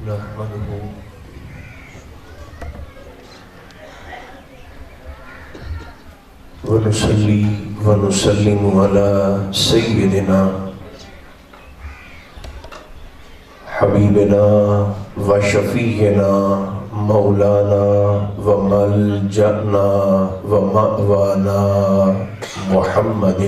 نحمده ونصلي ونسلم على سيدنا حبيبنا وشفيعنا مولانا وملجأنا ومأوانا محمد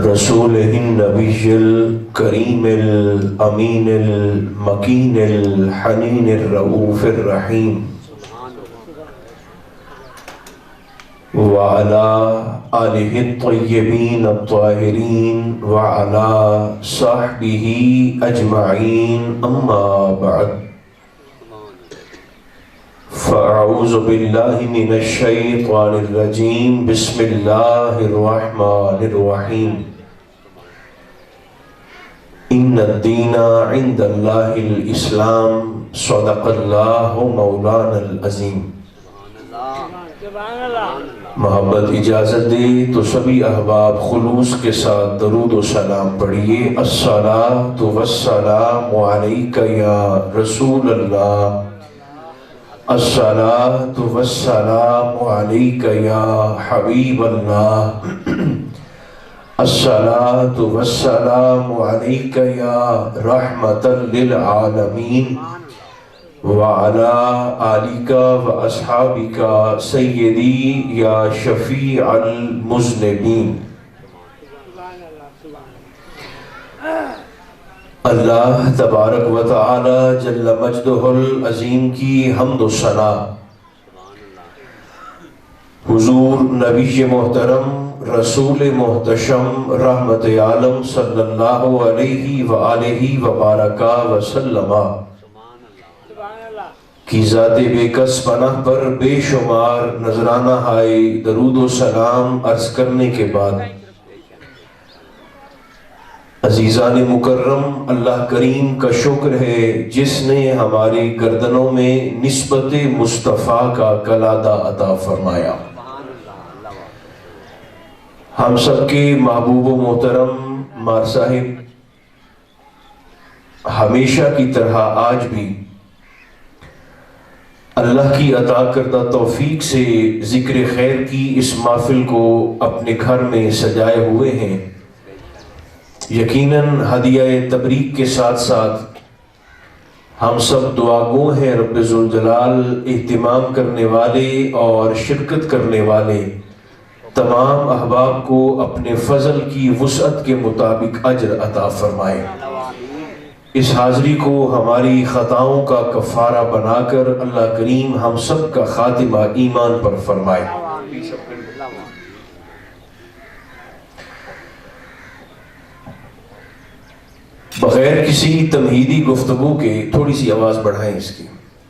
رسوله النبي الكريم الأمين المكين الحنين الرؤوف الرحيم وعلى آله الطيبين الطاهرين وعلى صحبه أجمعين أما بعد فأعوذ بالله من الشيطان الرجيم بسم الله الرحمن الرحيم إن الدين عند الله الإسلام صدق الله مولانا العظيم محبت اجازت دے تو سبھی احباب خلوص کے ساتھ درود و سلام پڑھیے الصلاۃ والسلام علیک یا رسول اللہ الصلاۃ والسلام علیک یا حبیب اللہ الصلاۃ والسلام علیک یا رحمۃ للعالمین وعلى آلك وأصحابك سيدي يا شفيع المذنبين اللہ تبارک و تعالی جل مجدہ العظیم کی حمد و ثنا حضور نبی محترم رسول محتشم رحمت عالم صلی اللہ علیہ وآلہ وبارک وسلم کی ذات بے کس پناہ پر بے شمار نذرانہ ہائے درود و سلام عرض کرنے کے بعد عزیزان مکرم اللہ کریم کا شکر ہے جس نے ہماری گردنوں میں نسبت مصطفیٰ کا کلادہ عطا فرمایا۔ ہم سب کے محبوب و محترم مار صاحب ہمیشہ کی طرح آج بھی اللہ کی عطا کردہ توفیق سے ذکر خیر کی اس محفل کو اپنے گھر میں سجائے ہوئے ہیں۔ یقیناً ہدیہ تبریک کے ساتھ ساتھ ہم سب دعا گو ہیں رب ذوالجلال اہتمام کرنے والے اور شرکت کرنے والے تمام احباب کو اپنے فضل کی وسعت کے مطابق اجر عطا فرمائے۔ اس حاضری کو ہماری خطاؤں کا کفارہ بنا کر اللہ کریم ہم سب کا خاتمہ ایمان پر فرمائے۔ بغیر کسی تمہیدی گفتگو کے تھوڑی سی آواز بڑھائیں اس کی،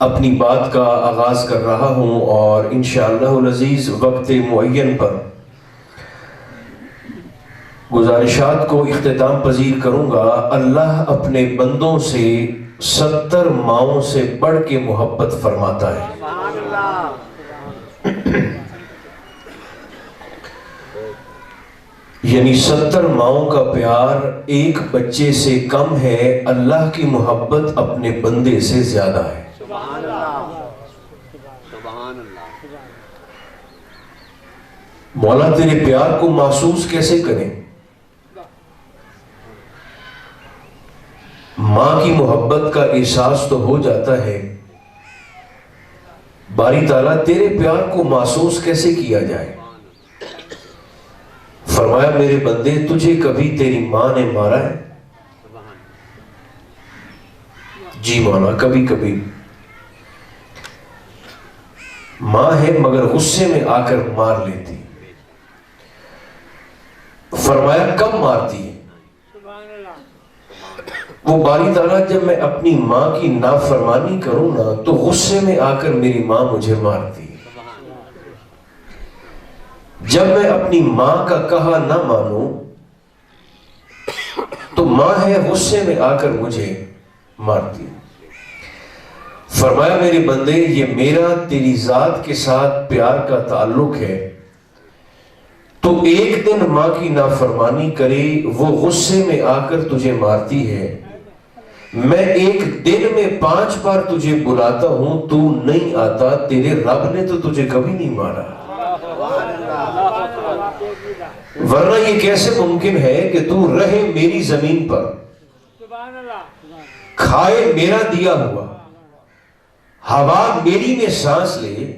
اپنی بات کا آغاز کر رہا ہوں اور انشاءاللہ العزیز وقت معین پر گزارشات کو اختتام پذیر کروں گا۔ اللہ اپنے بندوں سے 70 ماؤں سے بڑھ کے محبت فرماتا ہے۔ یعنی 70 ماؤں کا پیار ایک بچے سے کم ہے، اللہ کی محبت اپنے بندے سے زیادہ ہے۔ مولا تیرے پیار کو محسوس کیسے کریں؟ ماں کی محبت کا احساس تو ہو جاتا ہے، باری تعالیٰ تیرے پیار کو محسوس کیسے کیا جائے؟ فرمایا میرے بندے تجھے کبھی تیری ماں نے مارا ہے؟ جی مولا کبھی کبھی ماں ہے مگر غصے میں آ کر مار لیتی۔ فرمایا کب مارتی ہے؟ وہ باری تعالیٰ جب میں اپنی ماں کی نافرمانی کروں نا تو غصے میں آ کر میری ماں مجھے مارتی ہے۔ جب میں اپنی ماں کا کہا نہ مانوں تو ماں ہے غصے میں آ کر مجھے مارتی ہے۔ فرمایا میرے بندے یہ میرا تیری ذات کے ساتھ پیار کا تعلق ہے، تو ایک دن ماں کی نافرمانی کرے، وہ غصے میں آ کر تجھے مارتی ہے، میں ایک دن میں 5 بار تجھے بلاتا ہوں، تو نہیں آتا، تیرے رب نے تو تجھے کبھی نہیں مارا۔ ورنہ یہ کیسے ممکن ہے کہ تو رہے میری زمین پر، کھائے میرا دیا ہوا، ہوا میری میں سانس لے،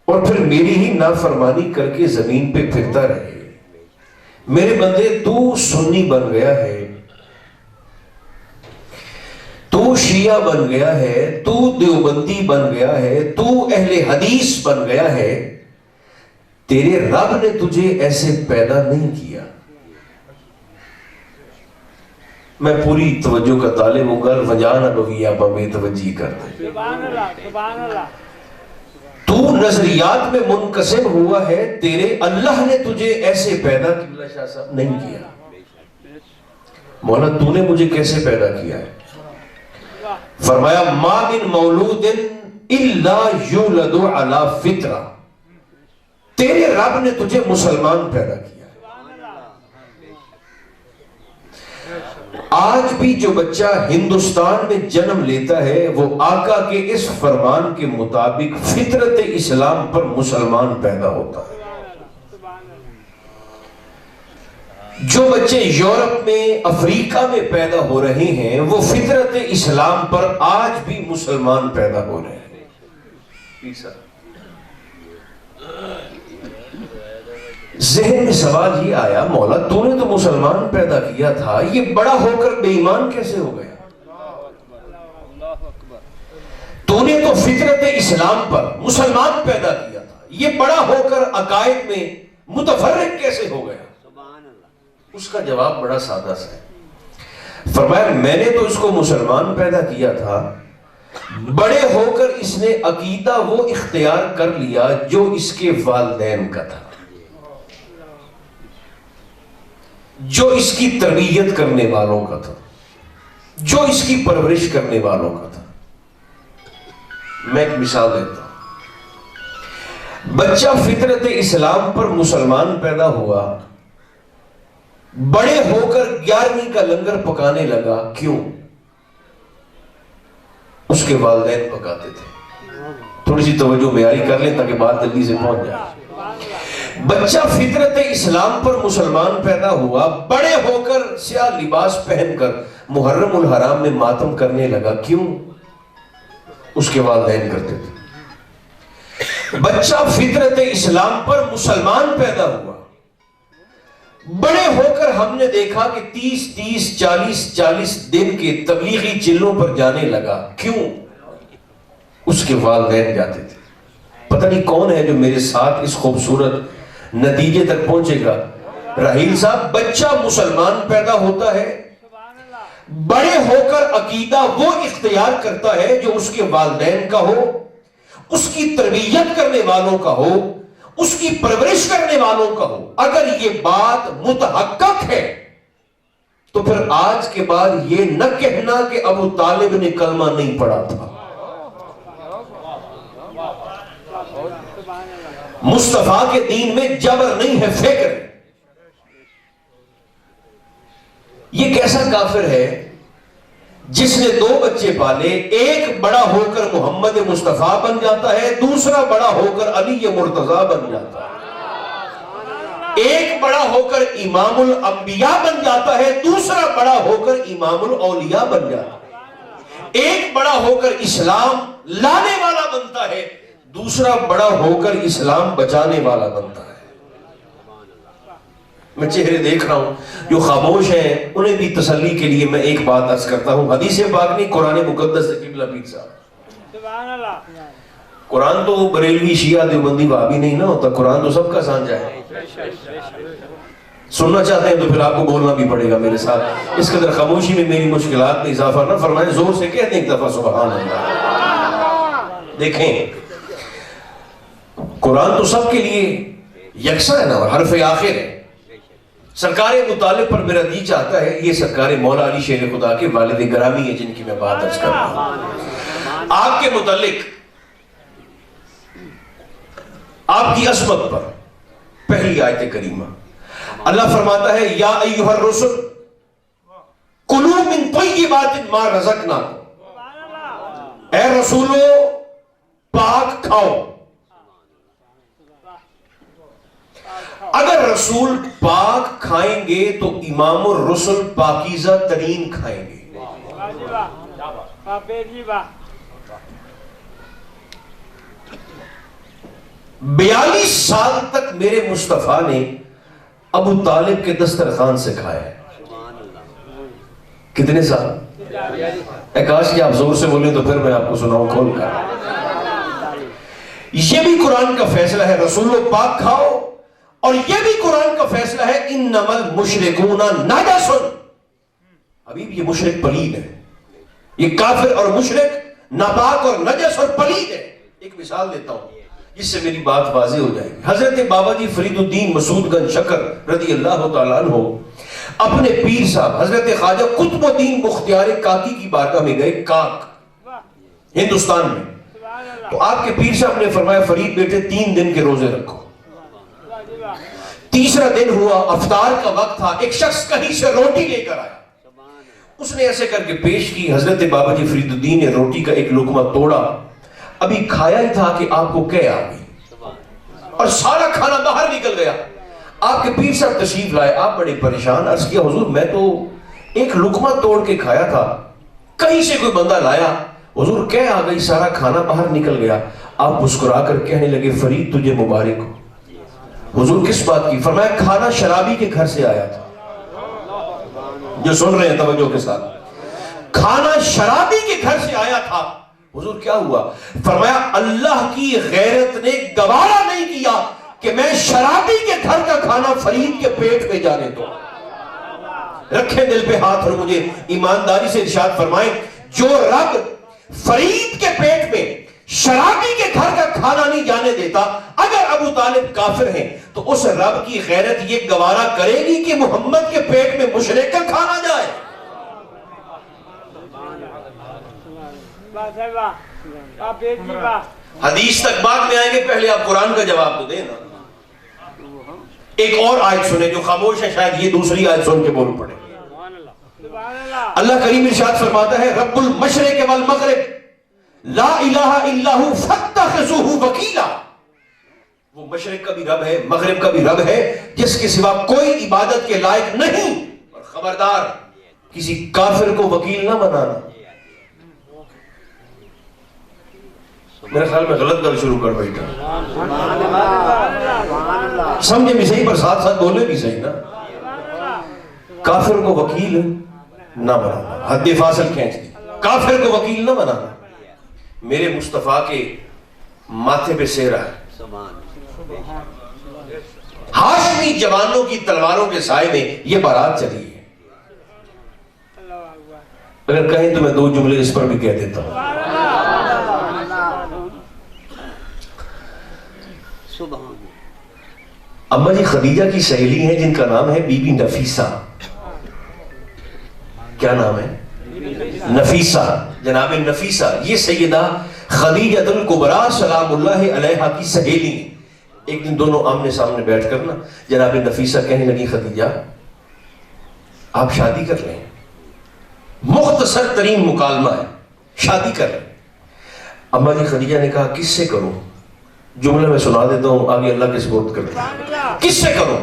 اور پھر میری ہی نافرمانی کر کے زمین پہ پھرتا رہے۔ میرے بندے، تو سنی بن گیا ہے، تو شیعہ بن گیا ہے، تو دیوبندی بن گیا ہے، تو اہل حدیث بن گیا ہے، تیرے رب نے تجھے ایسے پیدا نہیں کیا۔ میں پوری توجہ کا طالب ہوں گا، وجان ابوی آپ ہمیں توجہ کرتے ہیں۔ تو نظریات میں منقسم ہوا ہے، تیرے اللہ نے تجھے ایسے پیدا کیا شاہ صاحب نہیں کیا۔ مولا تو نے مجھے کیسے پیدا کیا ہے؟ فرمایا ما من مولود الا یولد علی فطرہ، تیرے رب نے تجھے مسلمان پیدا کیا۔ آج بھی جو بچہ ہندوستان میں جنم لیتا ہے وہ آقا کے اس فرمان کے مطابق فطرت اسلام پر مسلمان پیدا ہوتا ہے۔ جو بچے یورپ میں، افریقہ میں پیدا ہو رہے ہیں، وہ فطرت اسلام پر آج بھی مسلمان پیدا ہو رہے ہیں۔ ذہن میں سوال یہ آیا، مولا تو نے تو مسلمان پیدا کیا تھا، یہ بڑا ہو کر بے ایمان کیسے ہو گیا؟ تو نے تو فطرت اسلام پر مسلمان پیدا کیا تھا، یہ بڑا ہو کر عقائد میں متفرق کیسے ہو گیا؟ اس کا جواب بڑا سادہ سا ہے۔ فرمایا میں نے تو اس کو مسلمان پیدا کیا تھا، بڑے ہو کر اس نے عقیدہ وہ اختیار کر لیا جو اس کے والدین کا تھا، جو اس کی تربیت کرنے والوں کا تھا، جو اس کی پرورش کرنے والوں کا تھا۔ میں ایک مثال دیتا ہوں۔ بچہ فطرت اسلام پر مسلمان پیدا ہوا، بڑے ہو کر 11ویں کا لنگر پکانے لگا، کیوں؟ اس کے والدین پکاتے تھے۔ تھوڑی سی توجہ معیاری کر لیں تاکہ بات جلدی سے پہنچ جائے۔ بچہ فطرت اسلام پر مسلمان پیدا ہوا، بڑے ہو کر سیاہ لباس پہن کر محرم الحرام میں ماتم کرنے لگا، کیوں؟ اس کے والدین کرتے تھے۔ بچہ فطرت اسلام پر مسلمان پیدا ہوا، بڑے ہو کر ہم نے دیکھا کہ 30 40 دن کے تبلیغی چلوں پر جانے لگا، کیوں؟ اس کے والدین جاتے تھے۔ پتہ نہیں کون ہے جو میرے ساتھ اس خوبصورت نتیجے تک پہنچے گا۔ راہیل صاحب، بچہ مسلمان پیدا ہوتا ہے، بڑے ہو کر عقیدہ وہ اختیار کرتا ہے جو اس کے والدین کا ہو، اس کی تربیت کرنے والوں کا ہو، اس کی پرورش کرنے والوں کا ہو۔ اگر یہ بات متحقق ہے تو پھر آج کے بعد یہ نہ کہنا کہ ابو طالب نے کلمہ نہیں پڑھا تھا۔ مصطفیٰ کے دین میں جبر نہیں ہے، فکر ہے۔ یہ کیسا کافر ہے جس نے 2 بچے پالے، ایک بڑا ہو کر محمد مصطفیٰ بن جاتا ہے، دوسرا بڑا ہو کر علی مرتضیٰ بن جاتا ہے، ایک بڑا ہو کر امام الانبیاء بن جاتا ہے، دوسرا بڑا ہو کر امام الاولیاء بن جاتا ہے، ایک بڑا ہو کر اسلام لانے والا بنتا ہے، دوسرا بڑا ہو کر اسلام بچانے والا بنتا ہے۔ میں چہرے دیکھ رہا ہوں جو خاموش ہیں، انہیں بھی تسلی کے لیے میں ایک بات عرض کرتا ہوں، حدیث پاک نہیں، قرآن مقدس سے قبلہ پیر صاحب۔ قرآن تو بریلوی شیعہ دیوبندی وہابی نہیں نہ ہوتا، قرآن تو سب کا سانجا ہے۔ سننا چاہتے ہیں تو پھر آپ کو بولنا بھی پڑے گا میرے ساتھ، اس قدر خاموشی میں میری مشکلات میں اضافہ نہ فرمائیں، زور سے کہہ دیں ایک دفعہ سبحان اللہ۔ دیکھیں، قرآن تو سب کے لیے یکساں ہے نا، اور حرف آخر ہے۔ سرکار مطالب پر میرا جی چاہتا ہے، یہ سرکار مولا علی شیر خدا کے والد گرامی ہیں جن کی میں بات عرض کر رہا ہوں، آپ کے متعلق، آپ کی عظمت پر پہلی آیت کریمہ اللہ فرماتا ہے یا ایھا الرسل کلوا من طیبات ما رزقناکم، اے رسولو پاک کھاؤ۔ اگر رسول پاک کھائیں گے تو امام الرسل پاکیزہ ترین کھائیں گے۔ 42 سال تک میرے مصطفیٰ نے ابو طالب کے دسترخوان سے کھایا ہے۔ کتنے سال؟ کاش کہ آپ زور سے بولیں تو پھر میں آپ کو سناؤں کھول کر۔ یہ بھی قرآن کا فیصلہ ہے رسولو پاک کھاؤ، اور یہ بھی قرآن کا فیصلہ ہے انما المشرکون نجس، ابھی بھی یہ مشرک پلید ہے، یہ کافر اور مشرک ناپاک اور نجس اور پلید ہے۔ ایک مثال دیتا ہوں جس سے میری بات واضح ہو جائے گی۔ حضرت بابا جی فرید الدین مسعود گنج شکر رضی اللہ تعالیٰ عنہ اپنے پیر صاحب حضرت خواجہ قطب الدین مختار کاکی کی بارگاہ میں گئے، کاک ہندوستان میں۔ تو آپ کے پیر صاحب نے فرمایا فرید بیٹے 3 دن کے روزے رکھو۔ تیسرا دن ہوا، افطار کا وقت تھا، ایک شخص کہیں سے روٹی لے کر آیا، اس نے ایسے کر کے پیش کی، حضرت بابا جی فرید الدین نے روٹی کا ایک لقمہ توڑا، ابھی کھایا ہی تھا کہ آپ کو کہہ آ گئی اور سارا کھانا باہر نکل گیا۔ آپ کے پیر صاحب تشریف لائے، آپ بڑے پریشان، عرض کیا حضور میں تو ایک لقمہ توڑ کے کھایا تھا، کہیں سے کوئی بندہ لایا، حضور کہہ آ گئی، سارا کھانا باہر نکل گیا۔ آپ مسکرا کر کہنے لگے فرید تجھے مبارک ہو۔ حضور کس بات کی؟ فرمایا کھانا شرابی کے گھر سے آیا تھا۔ جو سن رہے ہیں توجہ کے ساتھ، کھانا شرابی کے گھر سے آیا تھا۔ حضور کیا ہوا؟ فرمایا اللہ کی غیرت نے گوارا نہیں کیا کہ میں شرابی کے گھر کا کھانا فرید کے پیٹ میں جانے دوں۔ رکھیں دل پہ ہاتھ اور مجھے ایمانداری سے ارشاد فرمائیں، جو رب فرید کے پیٹ میں شرابی کے گھر کا کھانا نہیں جانے دیتا، اگر ابو طالب کافر ہیں تو اس رب کی غیرت یہ گوارا کرے گی کہ محمد کے پیٹ میں مشرک کا کھانا جائے؟ حدیث تک بعد میں آئیں گے، پہلے آپ قرآن کا جواب تو دیں نا۔ ایک اور آیت سنیں، جو خاموش ہے شاید یہ دوسری آیت سن کے بول پڑے۔ اللہ کریم ارشاد فرماتا ہے رب المشرق والمغرب لا الہ الا ہو فاتخذوہ وکیلا، وہ مشرق کا بھی رب ہے، مغرب کا بھی رب ہے، جس کے سوا کوئی عبادت کے لائق نہیں، اور خبردار کسی کافر کو وکیل نہ بنانا۔ میرے خیال میں غلط گل شروع کر بیٹھا، سمجھے بھی صحیح پر ساتھ ساتھ بولے بھی صحیح نا۔ کافر کو وکیل نہ بنانا، حد فاصل کھینچ دی، کافر کو وکیل نہ بنانا۔ میرے مصطفیٰ کے ماتھے پہ سہرا ہے، ہاشمی جوانوں کی تلواروں کے سائے میں یہ بارات چلی ہے۔ اگر کہیں تو میں 2 جملے اس پر بھی کہہ دیتا ہوں۔ اما جی خدیجہ کی سہیلی ہیں جن کا نام ہے بی بی نفیسہ۔ کیا نام ہے؟ نفیسہ، جناب نفیسہ۔ یہ سیدہ خدیجہ الکبریٰ سلام اللہ علیہا کی سہیلی ہیں۔ ایک دن دونوں آمنے سامنے بیٹھ کر نا جناب نفیسہ کہنے لگی خدیجہ آپ شادی کر لیں، مختصر ترین مکالمہ ہے، شادی کر لیں۔ اما جی خدیجہ نے کہا کس سے کروں؟ جملے میں سنا دیتا ہوں، آگے اللہ کے سپورٹ کرتے ہیں۔ کس سے کروں؟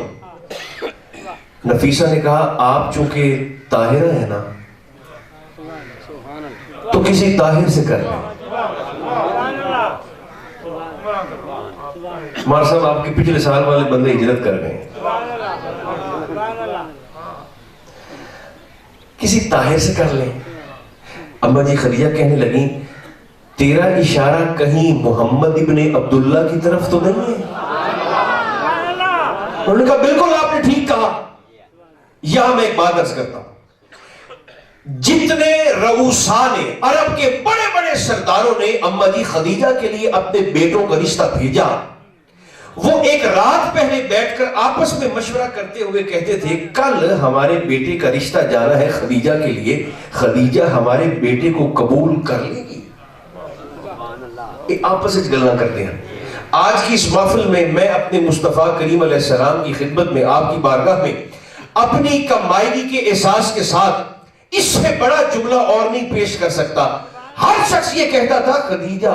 نفیسہ نے کہا آپ چونکہ طاہرہ ہے نا تو کسی طاہر سے کر لیں۔ مار صاحب آپ کے پچھلے سال والے بندے ہجرت کر گئے، کسی طاہر سے کر لیں۔ اما جی خدیجہ کہنے لگیں تیرا اشارہ کہیں محمد ابن عبداللہ کی طرف تو نہیں ہے؟ انہوں نے کہا بالکل آپ نے ٹھیک کہا۔ یہاں میں ایک بات عرض کرتا ہوں، جتنے رؤساء نے، عرب کے بڑے بڑے سرداروں نے اما جی خدیجہ کے لیے اپنے بیٹوں کا رشتہ بھیجا، وہ ایک رات پہلے بیٹھ کر آپس میں مشورہ کرتے ہوئے کہتے تھے کل ہمارے بیٹے کا رشتہ جانا ہے خدیجہ کے لیے، خدیجہ ہمارے بیٹے کو قبول کر لے گی؟ آپس میں گلاں کرتے ہیں۔ آج کی اس محفل میں اپنے مصطفیٰ کریم علیہ السلام کی خدمت میں، آپ کی بارگاہ میں اپنی کمائیگی کے احساس کے ساتھ اس سے بڑا جملہ اور نہیں پیش کر سکتا۔ ہر شخص یہ کہتا تھا خدیجہ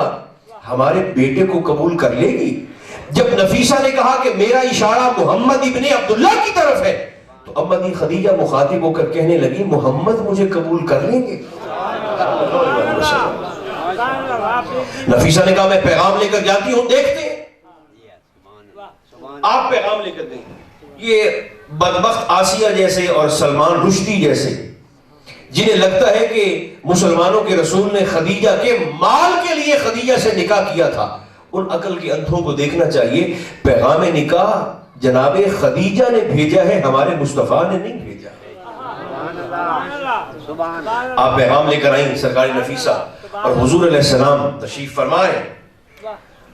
ہمارے بیٹے کو قبول کر لے گی۔ جب نفیسہ نے کہا کہ میرا اشارہ محمد ابن عبداللہ کی طرف ہے، تو اما دی خدیجہ مخاطب ہو کر کہنے لگی محمد مجھے قبول کر لیں گے؟ نفیسہ نے کہا میں پیغام لے کر جاتی ہوں، دیکھتے ہیں۔ آپ پیغام لے کر دیں۔ یہ بدبخت آسیہ جیسے اور سلمان رشدی جیسے جنہیں لگتا ہے کہ مسلمانوں کے رسول نے خدیجہ کے مال کے لیے خدیجہ سے نکاح کیا تھا، ان عقل کے اندھوں کو دیکھنا چاہیے۔ پیغام نکاح جناب خدیجہ نے بھیجا ہے، ہمارے مصطفیٰ نے نہیں بھیجا۔ آپ پیغام لے کر آئیں سرکار نفیسہ، اور حضور علیہ السلام تشریف فرمائے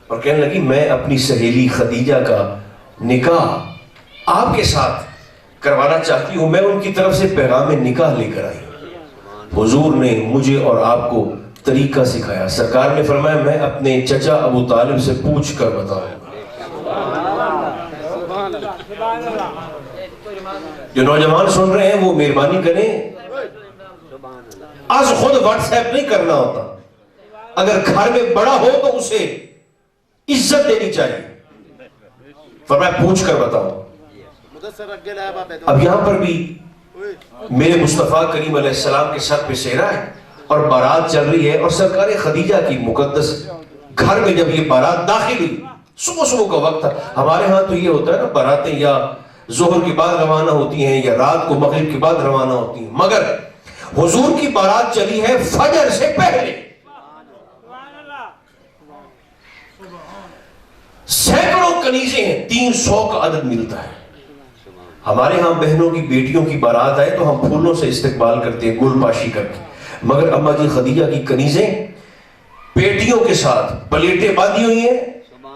اور کہنے لگی میں اپنی سہیلی خدیجہ کا نکاح آپ کے ساتھ کروانا چاہتی ہوں۔ میں ان کی طرف سے پیغام نکاح لے کر آئی۔ حضور نے مجھے اور آپ کو طریقہ سکھایا۔ سرکار نے فرمایا میں اپنے چچا ابو طالب سے پوچھ کر بتاؤں۔ جو نوجوان سن رہے ہیں وہ مہربانی کریں، آج خود واٹس ایپ نہیں کرنا ہوتا، اگر گھر میں بڑا ہو تو اسے عزت دینی چاہیے۔ فرمایا پوچھ کر بتاؤ۔ اب یہاں پر بھی میرے مصطفیٰ کریم علیہ السلام کے سر پہ سہرا ہے اور بارات چل رہی ہے، اور سرکار خدیجہ کی مقدس گھر میں جب یہ بارات داخل ہوئی، صبح صبح کا وقت تھا۔ ہمارے ہاں تو یہ ہوتا ہے نا، باراتیں یا ظہر کے بعد روانہ ہوتی ہیں یا رات کو مغرب کے بعد روانہ ہوتی ہیں، مگر حضور کی بارات چلی ہے فجر سے پہلے۔ سینکڑوں کنیزیں ہیں، 300 کا عدد ملتا ہے۔ ہمارے ہاں بہنوں کی بیٹیوں کی بارات آئے تو ہم پھولوں سے استقبال کرتے ہیں، گل پاشی کر کے، مگر اما جی خدیجہ کی کنیزیں پیٹیوں کے ساتھ پلیٹیں باندھی ہوئی ہیں،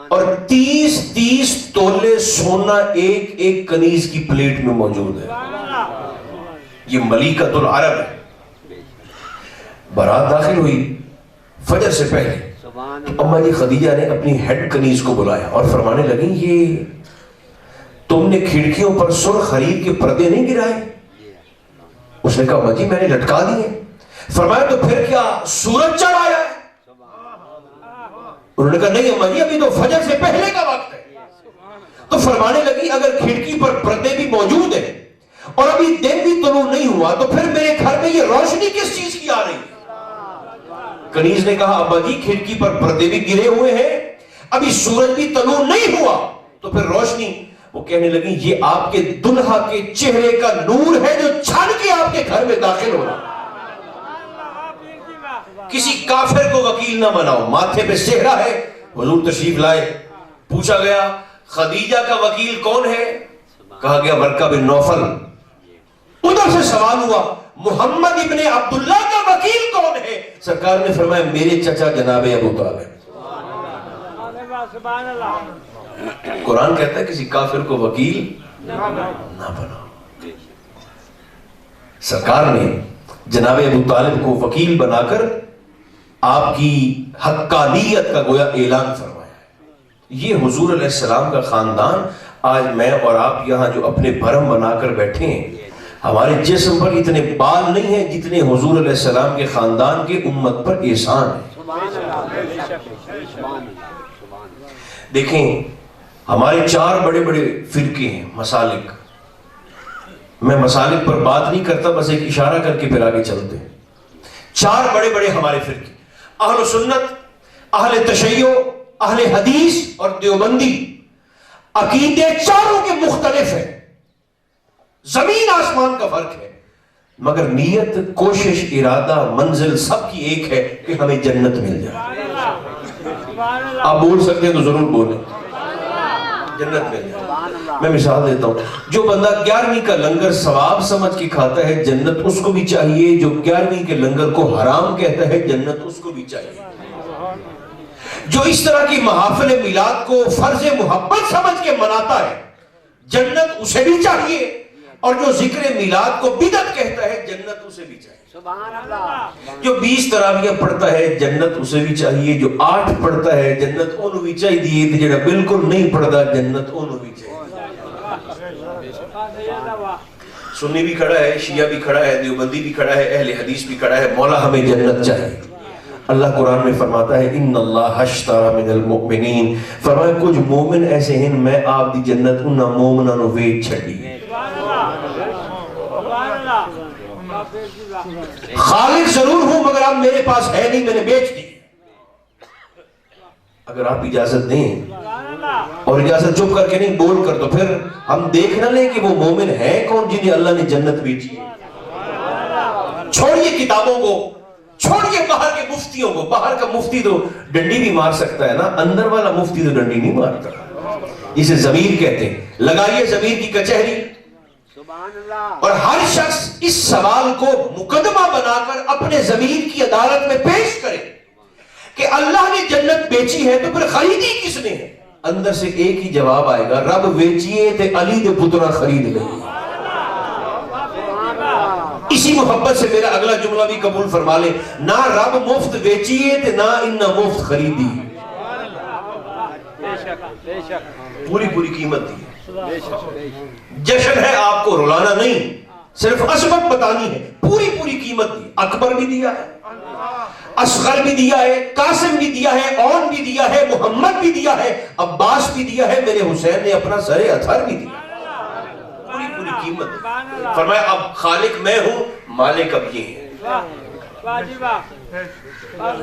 اور 30 تولے سونا ایک ایک کنیز کی پلیٹ میں موجود ہے۔ یہ ملیکۃ العرب ہے۔ بارات داخل ہوئی فجر سے پہلے، تو اما جی خدیجہ نے اپنی ہیڈ کنیز کو بلایا اور فرمانے لگیں یہ تم نے کھڑکیوں پر سرخ حریر کے پردے نہیں گرائے؟ اس نے کہا اما جی میں نے لٹکا دیے۔ فرمایا تو پھر کیا سورج چڑھ آیا ہے؟ انہوں نے کہا نہیں اما جی ابھی تو فجر سے پہلے کا وقت ہے۔ تو فرمانے لگی اگر کھڑکی پر پردے بھی موجود ہیں اور ابھی دن بھی طلوع نہیں ہوا تو پھر میرے گھر میں یہ روشنی کس چیز کی آ رہی ہے؟ کنیز نے کہا ابا جی کھڑکی پر پردے بھی گرے ہوئے ہیں، ابھی سورج بھی طلوع نہیں ہوا تو پھر روشنی۔ وہ کہنے لگی یہ آپ کے دلہا کے چہرے کا نور ہے جو چھن کے آپ کے گھر میں داخل ہو رہا۔ کسی کافر کو وکیل نہ بناؤ، ماتھے پہ سہرا ہے۔ حضور تشریف لائے، پوچھا گیا خدیجہ کا وکیل کون ہے؟ کہا گیا ورقہ بن نوفل۔ ادھر سے سوال ہوا محمد ابن عبداللہ کا وکیل کون ہے؟ سرکار نے فرمایا میرے چچا جناب ابو طالب۔ قرآن کہتا ہے کسی کافر کو وکیل نہ بناؤ۔ سرکار نے جناب ابو طالب کو وکیل بنا کر آپ کی حقانیت کا گویا اعلان فرمایا ہے۔ یہ حضور علیہ السلام کا خاندان، آج میں اور آپ یہاں جو اپنے بھرم بنا کر بیٹھے ہیں، ہمارے جسم پر اتنے بال نہیں ہیں جتنے حضور علیہ السلام کے خاندان کے امت پر احسان ہے۔ دیکھیں ہمارے 4 بڑے بڑے فرقے ہیں، مسالک۔ میں مسالک پر بات نہیں کرتا، بس ایک اشارہ کر کے پھر آگے چلتے ہیں۔ 4 بڑے بڑے ہمارے فرقے، اہل سنت، اہل تشیع، اہل حدیث اور دیوبندی۔ عقیدے چاروں کے مختلف ہیں، زمین آسمان کا فرق ہے، مگر نیت، کوشش، ارادہ، منزل سب کی ایک ہے کہ ہمیں جنت مل جائے۔ آپ بول سکتے ہیں تو ضرور بولیں، جنت مل جائے۔ میں مثال دیتا ہوں، جو بندہ 11ویں کا لنگر ثواب سمجھ کے کھاتا ہے جنت اس کو بھی چاہیے، جو 11ویں کے لنگر کو حرام کہتا ہے جنت اس کو بھی چاہیے۔ جو اس طرح کی محافل میلاد کو فرض محبت سمجھ کے مناتا ہے جنت اسے بھی چاہیے، اور جو ذکر میلاد کو بدعت کہتا ہے جنت اسے بھی چاہیے۔ جو 20 تراویح پڑھتا ہے جنت اسے بھی چاہیے، جو 8 پڑھتا ہے جنت انہوں بھی چاہیے، جڑا بالکل نہیں پڑھتا جنت انہوں بھی چاہیے۔ سنی بھی کھڑا ہے، شیعہ بھی کھڑا ہے، دیوبندی بھی کھڑا ہے، اہل حدیث بھی کھڑا ہے، مولا ہمیں جنت چاہیے۔ اللہ قرآن میں فرماتا ہے ان اللہ اشترى من المؤمنین، فرمایا کچھ مومن ایسے ہیں میں آپ دی جنت انہاں مومناں نو ویچ چھڈی۔ خالق ضرور ہوں مگر اب میرے پاس ہے نہیں، میں نے بیچ دی۔ اگر آپ اجازت دیں اور اجازت چپ کر کے نہیں بول کر، تو پھر ہم دیکھ نہ لیں کہ وہ مومن ہیں کون جنہیں اللہ نے جنت بیچی ہے۔ چھوڑیے کتابوں کو، چھوڑیے باہر کے مفتیوں کو۔ باہر کا مفتی تو ڈنڈی بھی مار سکتا ہے نا، اندر والا مفتی تو ڈنڈی نہیں مارتا۔ اسے ضمیر کہتے ہیں۔ لگائیے ضمیر کی کچہری، اور ہر شخص اس سوال کو مقدمہ بنا کر اپنے ضمیر کی عدالت میں پیش کرے کہ اللہ نے جنت بیچی ہے تو پھر خریدی کس نے ہے؟ اندر سے ایک ہی جواب آئے گا، رب بیچیے تے علی دے پترا خرید لیں۔ اسی محبت سے میرا اگلا جملہ بھی قبول فرما لیں، نہ رب مفت بیچیے تے نہ انہاں مفت خریدی، پوری پوری قیمت دی۔ جشن ہے آپ کو رلانا نہیں، صرف عظمت بتانی ہے، پوری پوری قیمت دی۔ اکبر بھی دیا ہے، اصغر بھی دیا ہے، قاسم بھی دیا ہے، اون بھی دیا ہے، محمد بھی دیا ہے، عباس بھی دیا ہے، میرے حسین نے اپنا سر اطہر بھی دیا، پوری پوری قیمت۔ فرمایا اب خالق میں ہوں، مالک اب یہ ہے۔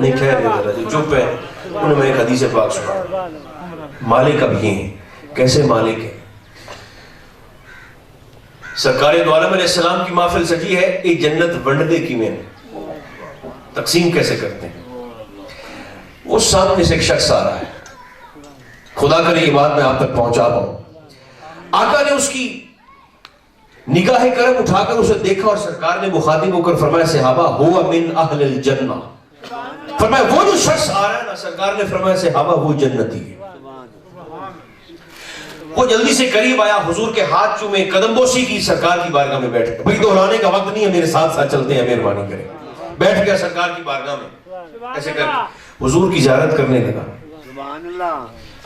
نہیں کہہ رہے جو چپ ہے انہوں میں ایک حدیث پاک سنا، مالک اب یہ ہے۔ کیسے مالک ہے؟ سرکار دو عالم علیہ السلام کی محفل سجی ہے، یہ جنت ونڈ دے کی میں تقسیم کیسے کرتے ہیں؟ وہ سامنے سے ایک شخص آ رہا ہے، خدا کرے یہ بات میں آپ تک پہنچا پاؤں۔ آقا نے اس کی نگاہ کرم اٹھا کر اسے دیکھا اور سرکار نے مخاطب ہو کر فرمایا صحابہ ہوا من اہل الجنہ، فرمایا وہ جو شخص آ رہا ہے نا، سرکار نے فرمایا صحابہ وہ جنتی ہے۔ وہ جلدی سے قریب آیا، حضور کے ہاتھ چومے، قدم بوسی کی، سرکار کی بارگاہ میں بیٹھ گیا۔ بھئی دہرانے کا وقت نہیں ہے، میرے ساتھ ساتھ چلتے ہیں، مہربانی کریں۔ بیٹھ گیا سرکار کی بارگاہ میں، ایسے کر حضور کی زیارت کرنے لگا۔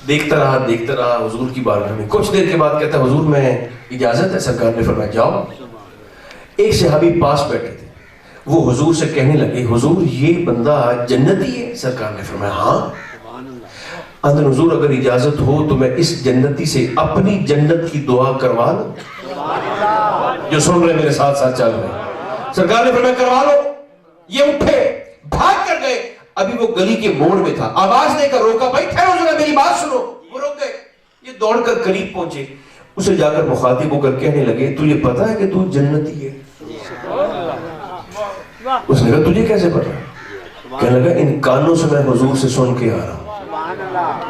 دیکھتا رہا حضور کی بارگاہ میں۔ کچھ دیر کے بعد کہتا ہے حضور میں اجازت ہے؟ سرکار نے فرمایا جاؤ۔ ایک صحابی پاس بیٹھے تھے، وہ حضور سے کہنے لگے حضور یہ بندہ جنتی ہے؟ سرکار نے فرمایا ہاں۔ اندر حضور اگر اجازت ہو تو میں اس جنتی سے اپنی جنت کی دعا کروا لوں؟ جو سن رہے میرے ساتھ ساتھ چل رہے، سرکار نے فرمایا کروا لو۔ یہ اٹھے، بھاگ کر گئے، ابھی وہ گلی کے موڑ میں تھا، آواز دے کر روکا، بھائی ٹھہرو ذرا میری بات سنو۔ وہ رک گئے، یہ دوڑ کر قریب پہنچے، اسے جا کر مخاطب ہو کر کہنے لگے تجھے پتا ہے کہ تو جنتی ہے؟ اس نے کہا تجھے کیسے پتا؟ کہنے لگا ان کانوں سے میں حضور سے سن کے آ رہا ہوں،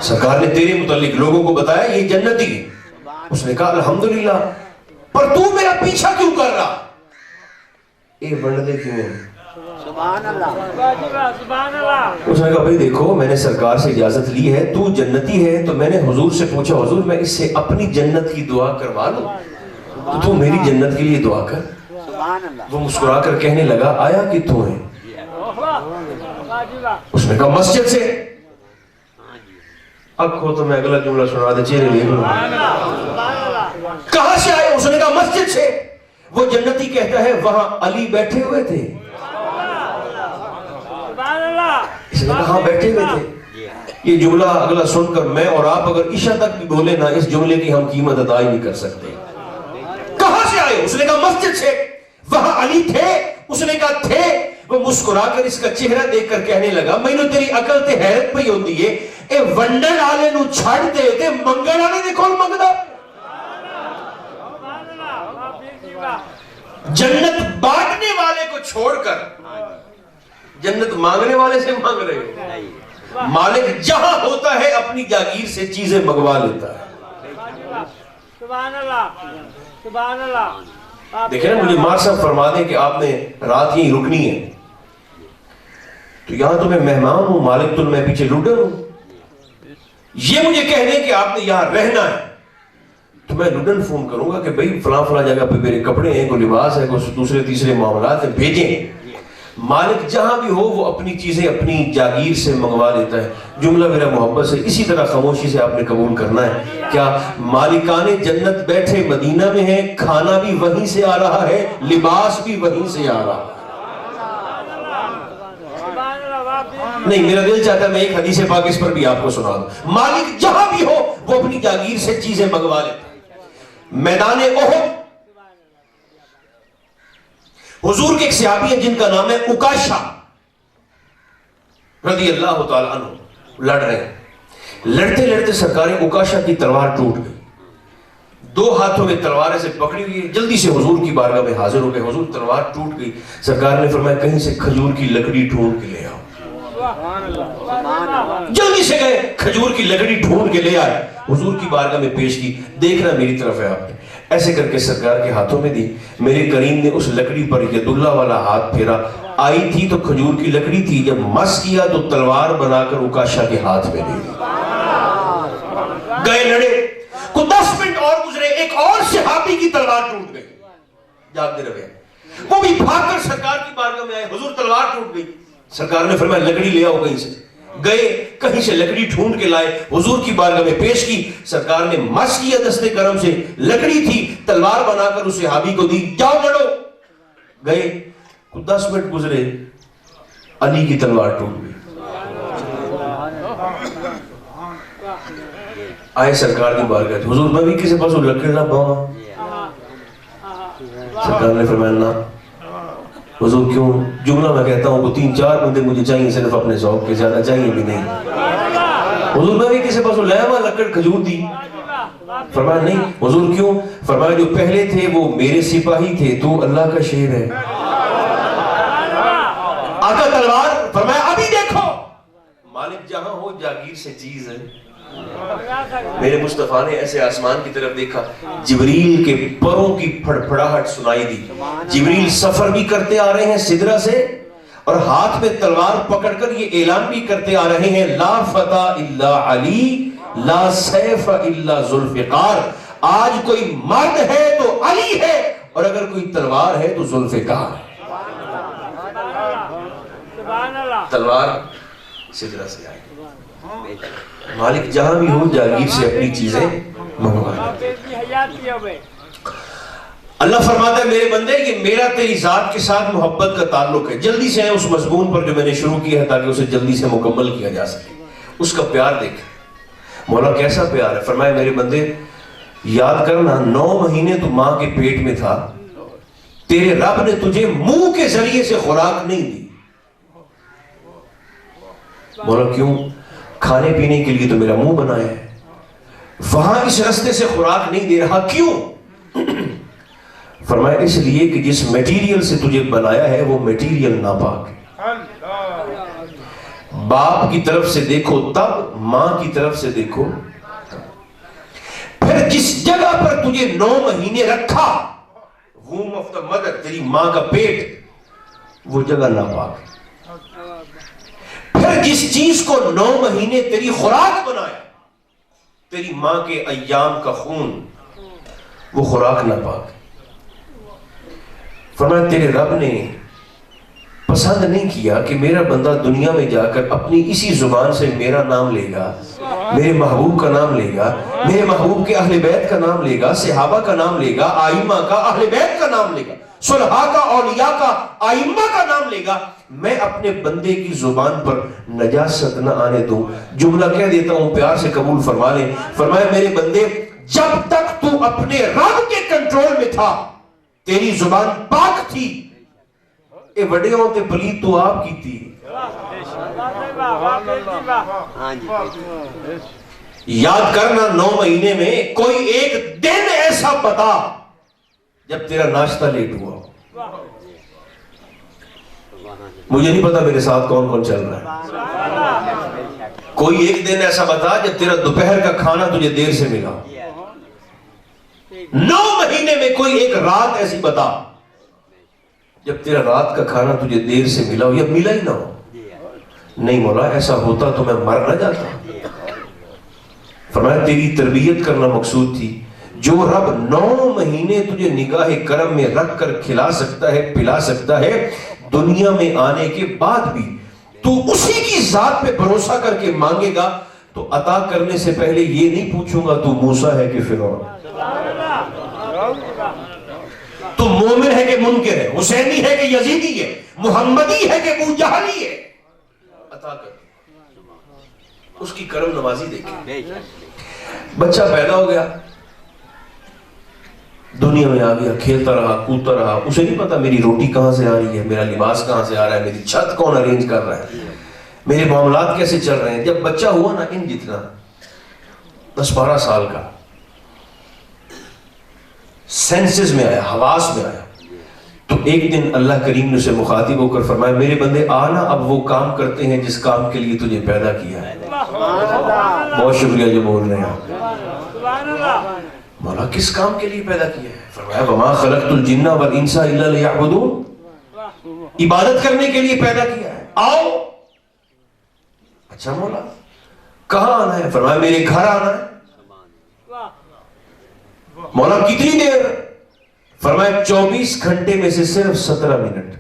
سرکار نے تیرے متعلق لوگوں کو بتایا یہ جنتی ہے۔ اس نے کہا الحمدللہ، پر تو میرا پیچھا کیوں کر رہا؟ اے بڑھدے کیوں ہیں؟ اس نے کہا بھئی دیکھو میں نے سرکار سے اجازت لی ہے، تو جنتی ہے تو میں نے حضور سے پوچھا حضور میں اس سے اپنی جنت کی دعا کروا لوں، تو میری جنت کے لیے دعا کر۔ وہ مسکرا کر کہنے لگا آیا کہ تو ہے؟ اس نے کہا مسجد سے۔ اب کھو تو میں اگلا جملہ سنا دے، چہرے لے لوں۔ کہاں سے آئے؟ اس نے کہا مسجد سے۔ وہ جنتی کہتا ہے وہاں علی بیٹھے ہوئے تھے؟ اس نے کہا بیٹھے ہوئے تھے۔ یہ جملہ اگلا سن کر میں اور آپ اگر عشاء تک بھی بولے نا، اس جملے کی ہم قیمت ادا ہی نہیں کر سکتے۔ کہاں سے آئے؟ اس نے کہا مسجد سے۔ وہاں علی تھے؟ اس نے کہا تھے۔ وہ مسکرا کر اس کا چہرہ دیکھ کر کہنے لگا مینوں تیری عقل تے حیرت پئی ہوندی ہے، اے ونڈن والے نو چھڑ دے تے منگن والے دے کول منگدا؟ جنت بانٹنے والے کو چھوڑ کر جنت مانگنے والے سے مانگ رہے ہو۔ مالک جہاں ہوتا ہے اپنی جاگیر سے چیزیں منگوا لیتا ہے۔ سبحان اللہ، سبحان اللہ۔ دیکھیں نا، مجھے مار صاحب فرما دیں کہ آپ نے رات یہیں رکنی ہے، تو یہاں تو میں مہمان ہوں، مالک تو میں پیچھے لوڈر ہوں، یہ مجھے کہہ دیں کہ آپ نے یہاں رہنا ہے تو میں لوڈن فون کروں گا کہ بھئی فلاں فلاں جگہ پہ میرے کپڑے ہیں، کوئی لباس ہے، کوئی دوسرے تیسرے معاملات ہیں، بھیجیں۔ مالک جہاں بھی ہو وہ اپنی چیزیں اپنی جاگیر سے منگوا لیتا ہے. جملہ میرا محبت سے اسی طرح خاموشی سے آپ نے قبول کرنا ہے. کیا مالکان جنت بیٹھے مدینہ میں ہیں, کھانا بھی وہیں سے آ رہا ہے, لباس بھی وہیں سے آ رہا ہے. نہیں, میرا دل چاہتا ہے میں ایک حدیث پاک اس پر بھی آپ کو سنا دوں. مالک جہاں بھی ہو وہ اپنی جاگیر سے چیزیں منگوا لیتا ہے. میدان احد حضور کے ایک صحابی ہیں جن کا نام ہے اکاشا رضی اللہ تعالیٰ عنہ, لڑ رہے ہیں. لڑتے لڑتے سرکار اکاشا کی تلوار ٹوٹ گئی. 2 ہاتھوں میں تلوار ایسے پکڑی ہوئی ہے, جلدی سے حضور کی بارگاہ میں حاضر ہو گئے. حضور تلوار ٹوٹ گئی. سرکار نے فرمایا کہیں سے کھجور کی لکڑی ڈھونڈ کے لے آؤ. جلدی سے گئے, کھجور کی لکڑی ڈھونڈ کے لے آئے, حضور کی بارگاہ میں پیش کی. دیکھنا میری طرف ہے آپ نے, ایسے کر کے سرکار کے ہاتھوں میں دی. میرے کریم نے اس لکڑی پر ید اللہ والا ہاتھ پھیرا. آئی تھی تو کھجور کی لکڑی تھی, جب مس کیا تو تلوار بنا کر اکاشا کے ہاتھ میں دے دی. گئے لڑے, کو 10 منٹ اور گزرے, ایک اور صحابی کی تلوار ٹوٹ گئی. جاگتے رہے, وہ بھی بھاگ کر سرکار کی بارگاہ میں آئے. حضور تلوار ٹوٹ گئی. سرکار نے فرمایا لکڑی لے آؤ کہیں سے. گئے, کہیں سے لکڑی ڈھونڈ کے لائے, حضور کی بارگاہ میں پیش کی. سرکار نے مس کیا دستے کرم سے, لکڑی تھی, تلوار بنا کر اس صحابی کو دی, جاؤ لڑو. گئے, 10 منٹ گزرے, علی کی تلوار ٹوٹ گئی. آئے سرکار کی بارگاہ, حضور میں بھی کسی پاس لکڑ نہ پاؤں. سرکار نے فرمایا نہ. حضور کیوں؟ جملہ میں کہتا ہوں کہ 3-4 بندے مجھے چاہیے, صرف اپنے ذوق کے, زیادہ چاہیے بھی نہیں. حضور میں بھی کسی پاس لیوا لکڑ کھجور دی. فرمایا نہیں. حضور کیوں؟ فرمایا جو پہلے تھے وہ میرے سپاہی تھے, تو اللہ کا شیر ہے. آقا تلوار, فرمایا ابھی دیکھو, مالک جہاں ہو جاگیر سے چیز ہے. میرے مصطفیٰ نے ایسے آسمان کی طرف دیکھا, جبریل کے پروں کی پھڑپھڑاہٹ سنائی دی. جبریل سفر بھی کرتے آ رہے ہیں سدرہ سے, اور ہاتھ میں تلوار پکڑ کر یہ اعلان بھی کرتے آ رہے ہیں لا فتح الا علی لا سیف الا ذوالفقار. آج کوئی مرد ہے تو علی ہے, اور اگر کوئی تلوار ہے تو ذوالفقار ہے. تلوار سدرہ سے آئی. مالک جہاں بھی ہو جاگیر سے اپنی چیزیں منگوائے. اللہ فرماتا ہے میرے بندے یہ میرا تیری ذات کے ساتھ محبت کا تعلق ہے. جلدی سے اس مضمون پر جو میں نے شروع کیا ہے تاکہ اسے جلدی سے مکمل کیا جا سکے. اس کا پیار دیکھ, مولا کیسا پیار ہے. فرمایا میرے بندے یاد کرنا 9 مہینے تو ماں کے پیٹ میں تھا, تیرے رب نے تجھے منہ کے ذریعے سے خوراک نہیں دی. مولا کیوں؟ کھانے پینے کے لیے تو میرا منہ بنایا ہے, وہاں اس رستے سے خوراک نہیں دے رہا. کیوں؟ فرمایا اس لیے کہ جس میٹیریل سے تجھے بنایا ہے وہ میٹیریل ناپاک ہے. باپ کی طرف سے دیکھو تب, ماں کی طرف سے دیکھو. پھر جس جگہ پر تجھے 9 مہینے رکھا, womb of the mother, تیری ماں کا پیٹ, وہ جگہ ناپاک ہے. پھر جس چیز کو 9 مہینے تیری خوراک بنایا, تیری ماں کے ایام کا خون, وہ خوراک ناپاک. فرمایا تیرے رب نے پسند نہیں کیا کہ میرا بندہ دنیا میں جا کر اپنی اسی زبان سے میرا نام لے گا, میرے محبوب کا نام لے گا, میرے محبوب کے اہل بیت کا نام لے گا, صحابہ کا نام لے گا, آئمہ کا, اہل بیت کا نام لے گا, صلحاء کا, اولیاء کا, آئمہ کا نام لے گا. میں اپنے بندے کی زبان پر نجاست نہ آنے دوں. جملہ کہہ دیتا ہوں, پیار سے قبول فرما لیں. فرمایا میرے بندے جب تک تو اپنے رب کے کنٹرول میں تھا تیری زبان پاک تھی. اے وڈے ہوتے پلیت تو آپ کی تھی. یاد کرنا 9 مہینے میں کوئی ایک دن ایسا بتا جب تیرا ناشتہ لیٹ ہوا. مجھے نہیں پتا میرے ساتھ کون کون چل رہا ہے. کوئی ایک دن ایسا بتا جب تیرا دوپہر کا کھانا تجھے دیر سے ملا. 9 مہینے میں کوئی ایک رات ایسی بتا جب تیرا رات کا کھانا تجھے دیر سے ملا ہو یا ملا ہی نہ ہو. نہیں مولا ایسا ہوتا تو میں مر نہ جاتا. فرمایا تیری تربیت کرنا مقصود تھی. جو رب 9 مہینے تجھے نگاہ کرم میں رکھ کر کھلا سکتا ہے, پلا سکتا ہے, دنیا میں آنے کے بعد بھی تو اسی کی ذات پہ بھروسہ کر کے مانگے گا تو عطا کرنے سے پہلے یہ نہیں پوچھوں گا تو موسیٰ ہے کہ فرعون، تو مومن ہے کہ منکر ہے، حسینی ہے کہ یزیدی ہے، محمدی ہے کہ ابو جہلی ہے، عطا کر اس کی کرم نوازی دیکھیں۔ بچہ پیدا ہو گیا، دنیا میں آ گیا، کھیلتا رہا کودتا رہا، اسے نہیں پتا میری روٹی کہاں سے آ رہی ہے، میرا لباس کہاں سے آ رہا ہے، میری چھت کون ارینج کر رہا ہے، میرے معاملات کیسے چل رہے ہیں۔ جب بچہ ہوا نا ان جتنا 10-12 سال کا، سینسز میں آیا، حواس میں آیا، تو ایک دن اللہ کریم نے اسے مخاطب ہو کر فرمایا میرے بندے آنا، اب وہ کام کرتے ہیں جس کام کے لیے تجھے پیدا کیا ہے۔ بہت شکریہ جو بول رہے ہیں۔ مولا کس کام کے لیے پیدا کیا ہے؟ فرمایا وما خلقت الجن والانس الا لیعبدون، عبادت کرنے کے لیے پیدا کیا ہے، آؤ۔ اچھا مولا کہاں آنا ہے؟ فرمایا میرے گھر آنا ہے۔ مولا کتنی دیر؟ فرمایا 24 گھنٹے میں سے صرف 17 منٹ۔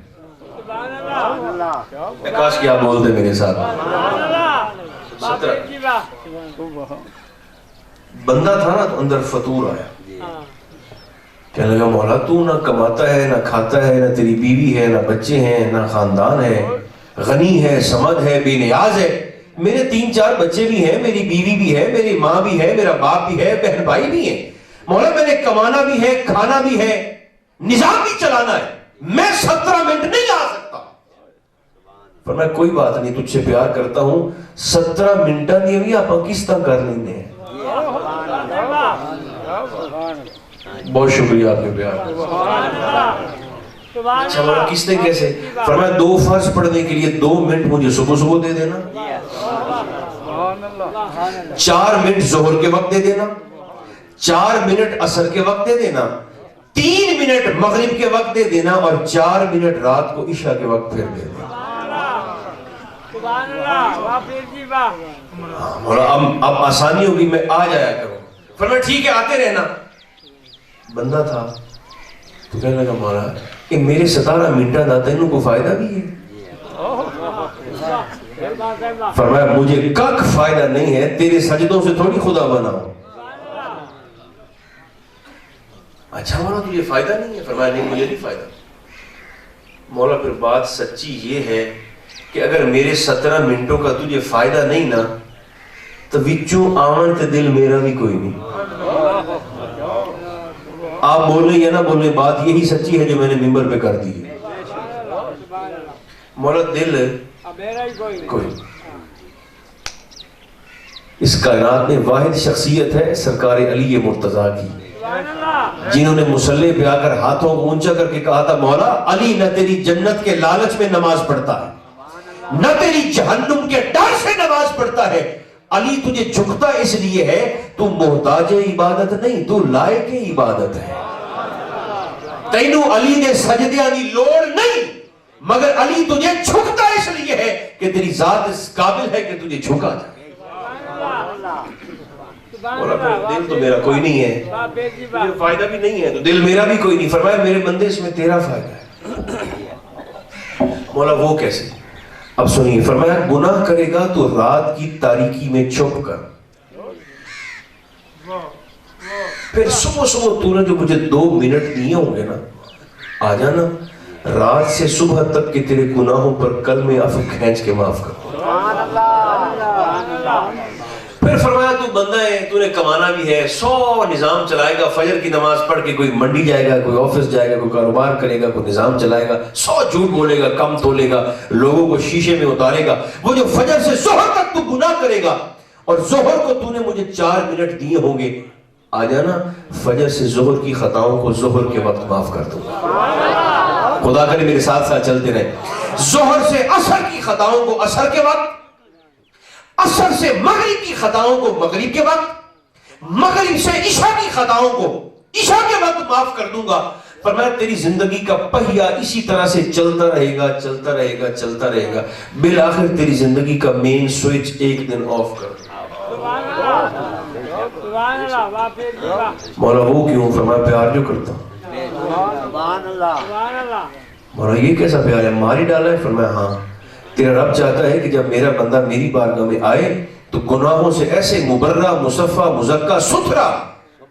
کاش کیا بول دے میرے ساتھ۔ 17 بندہ تھا نا تو اندر فطور آیا، کہنے لگا مولا تو نہ کماتا ہے نہ کھاتا ہے، نہ تیری بیوی ہے نہ بچے ہیں نہ خاندان ہے، غنی ہے سمد ہے بے نیاز ہے، میرے 3-4 بچے بھی ہیں، میری بیوی بھی ہے، میری ماں بھی ہے، میرا باپ بھی ہے، بہن بھائی بھی ہیں، مولا میں نے کمانا بھی ہے، کھانا بھی ہے، نظام بھی چلانا ہے، میں 17 منٹ نہیں آ سکتا۔ فرمایا کوئی بات نہیں، تجھ سے پیار کرتا ہوں، 17 منٹاں دی بھی آپ کس طرح کر لینے ہیں۔ بہت شکریہ آپ کے پیار۔ اچھا مولا کس نے کیسے؟ فرمایا 2 فرض پڑھنے کے لیے 2 منٹ مجھے صبح دے دینا، 4 منٹ ظہر کے وقت دے دینا، 4 منٹ عصر کے وقت دے دینا، 3 منٹ مغرب کے وقت دے دینا، اور 4 منٹ رات کو عشاء کے وقت پھر دے دینا۔ مولا اب آسانی ہوگی، میں آ جایا کروں۔ فرمایا ٹھیک ہے آتے رہنا۔ بندہ تھا تو کہنے لگا مولا کہ میرے 17 منٹاں دا تینوں کو فائدہ بھی ہے؟ فرمایا مجھے کک فائدہ نہیں ہے، تیرے سجدوں سے تھوڑی خدا بناؤ۔ اچھا مولا تجھے فائدہ نہیں ہے؟ فرمایا نہیں مجھے نہیں فائدہ۔ مولا پھر بات سچی یہ ہے کہ اگر میرے 17 منٹوں کا تجھے فائدہ نہیں نا تو وچوں آمن تے دل میرا بھی کوئی نہیں۔ آپ بولیں یا نہ بولیں بات یہی سچی ہے جو میں نے ممبر پہ کر دی ہے۔ مولا دل کوئی، اس کائنات میں واحد شخصیت ہے سرکار علی مرتضیٰ کی، جنہوں نے مصلی پہ آ کر ہاتھوں کو اونچا کر کے کہا تھا مولا علی نہ تیری جنت کے لالچ میں نماز پڑھتا ہے نہ تیری جہنم کے ڈر سے نماز پڑھتا ہے، علی تجھے جھکتا اس لیے ہے تو محتاج عبادت نہیں، تو لائق عبادت ہے، تینوں علی نے سجدیاں دی لوڑ نہیں، مگر علی تجھے جھکتا اس لیے ہے کہ تیری ذات اس قابل ہے کہ تجھے جھکا جائے۔ دل تو میرا کوئی نہیں ہے، فائدہ بھی نہیں ہے تو دل میرا بھی کوئی نہیں۔ فرمایا میرے بندے اس میں تیرا فائدہ ہے۔ مولا وہ کیسے؟ اب سنیے، فرمایا گناہ کرے گا تو رات کی تاریکی میں چھپ کر، پھر صبح تو نے جو مجھے 2 منٹ دیے ہوں گے نا، آ جانا رات سے صبح تک کہ تیرے گناہوں پر کلمہ عفو کھینچ کے معاف کر۔ پھر فرمایا تو بندہ ہے، تو نے کمانا بھی ہے، 100 نظام چلائے گا، فجر کی نماز پڑھ کے کوئی منڈی جائے گا، کوئی آفس جائے گا، کوئی کاروبار کرے گا، کوئی نظام چلائے گا، 100 جھوٹ بولے گا، کم تولے گا، لوگوں کو شیشے میں اتارے گا، وہ جو فجر سے ظہر تک تو گناہ کرے گا، اور ظہر کو تو نے مجھے 4 منٹ دیے ہوں گے، آ جانا فجر سے ظہر کی خطاؤں کو ظہر کے وقت معاف کر دوں گا۔ خدا کرے میرے ساتھ ساتھ چلتے رہے، ظہر سے عصر کی خطاؤں کو عصر کے وقت، عصر سے مغرب کی خطاؤں کو مغرب کے وقت، مغرب سے عشاء کی خطاؤں کو عشاء کے وقت معاف کر دوں گا۔ فرمایا تیری زندگی کا پہیہ اسی طرح سے چلتا رہے گا، چلتا رہے گا، چلتا رہے گا، بالآخر تیری زندگی کا مین سوئچ ایک دن آف کر دوں گا۔ مولا وہ کیوں؟ فرمایا پیار جو کرتا ہوں۔ مولا یہ کیسا پیار ہے, مار ہی ڈالا ہے؟ فرمایا ہاں, تیرا رب چاہتا ہے کہ جب میرا بندہ میری بارگاہ میں آئے تو گناہوں سے ایسے مبرہ, مصفہ, مزکہ, ستھرا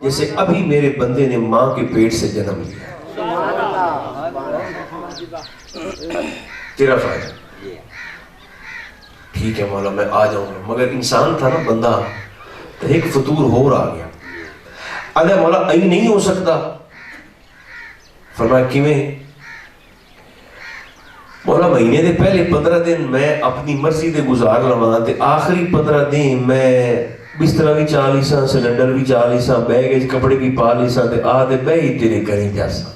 جیسے ابھی میرے بندے نے ماں کے پیٹ سے جنم لیا. تیرا فائدہ. ٹھیک ہے مولا میں آ جاؤں گا, مگر انسان تھا نا بندہ, تو ایک فطور ہو رہا گیا. اللہ مولا ای نہیں ہو سکتا. فرمایا کیویں؟ مولا مہینے دے پہلے 15 دن میں اپنی مرضی دے گزار لواں تے آخری 15 دن میں بستر بھی چا لی ساں, سلنڈر بھی چا لی ساں, بیگ وچ کپڑے بھی پا لی ساں تے آ تے بہ ہی تیرے گھریں جا ساں.